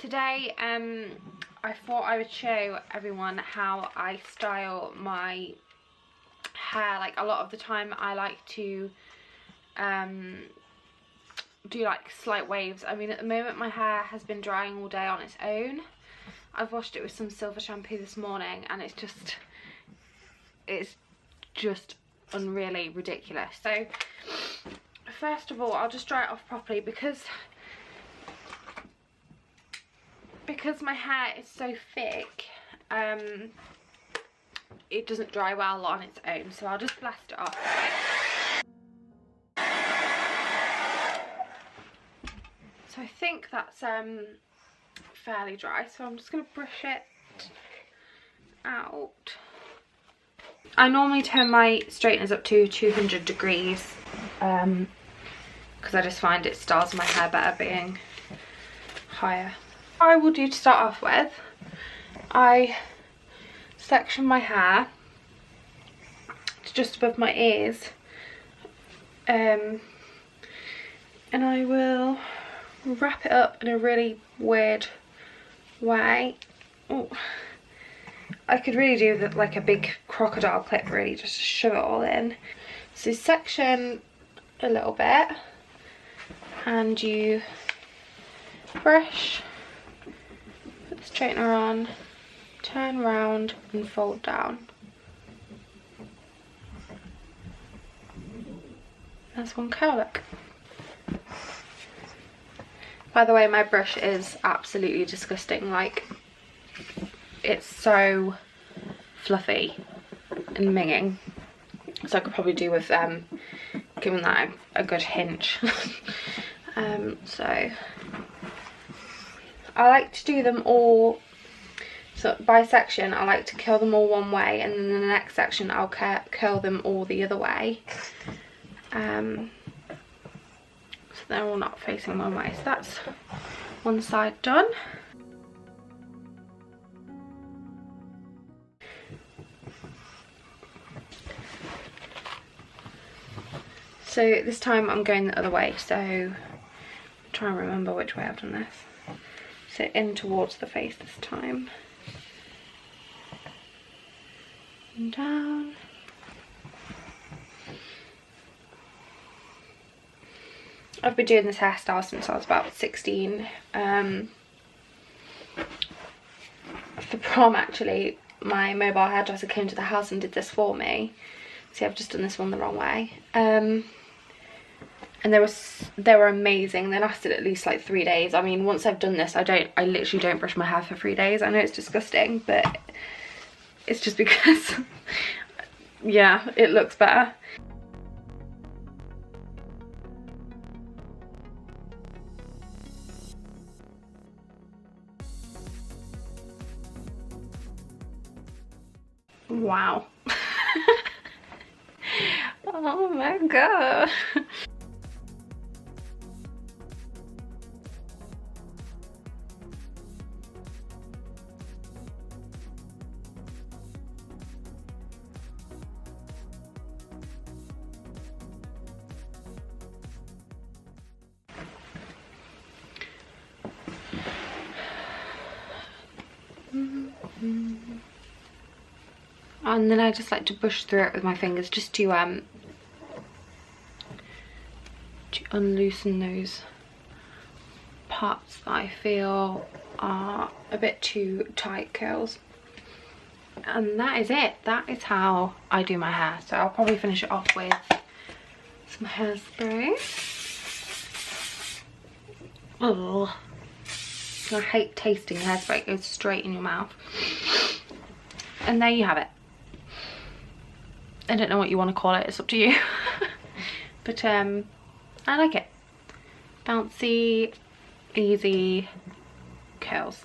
today I thought I would show everyone how I style my hair. Like, a lot of the time I like to do like slight waves. I mean, at the moment my hair has been drying all day on its own. I've washed it with some silver shampoo this morning and it's just unreally ridiculous. So first of all, I'll just dry it off properly because my hair is so thick, it doesn't dry well on its own. So I'll just blast it off. So I think that's fairly dry, so I'm just going to brush it out. I normally turn my straighteners up to 200 degrees because I just find it styles my hair better being higher. What I will do to start off with, I section my hair to just above my ears, and I will wrap it up in a really weird way. Ooh. I could really do like a big crocodile clip, really, just to shove it all in. So section a little bit and you brush, put the straightener on, turn round and fold down. That's one curl look. By the way, my brush is absolutely disgusting. Like, it's so fluffy and minging. So I could probably do with giving that a good hinge. So I like to do them all, so by section I like to curl them all one way, and then in the next section I'll curl them all the other way. So they're all not facing one way. So that's one side done. So this time I'm going the other way, so I'm trying to remember which way I've done this. So in towards the face this time. And down. I've been doing this hairstyle since I was about 16. For prom, actually, my mobile hairdresser came to the house and did this for me. See, I've just done this one the wrong way. And they were amazing. They lasted at least like 3 days. I mean, once I've done this, I literally don't brush my hair for 3 days. I know it's disgusting, but it's just because yeah, it looks better. Wow. Oh my god. And then I just like to brush through it with my fingers just to unloosen those parts that I feel are a bit too tight curls. And that is it. That is how I do my hair. So I'll probably finish it off with some hairspray. Oh, I hate tasting hairspray. It goes straight in your mouth. And there you have it. I don't know what you want to call it, it's up to you. But I like it. Bouncy, easy curls.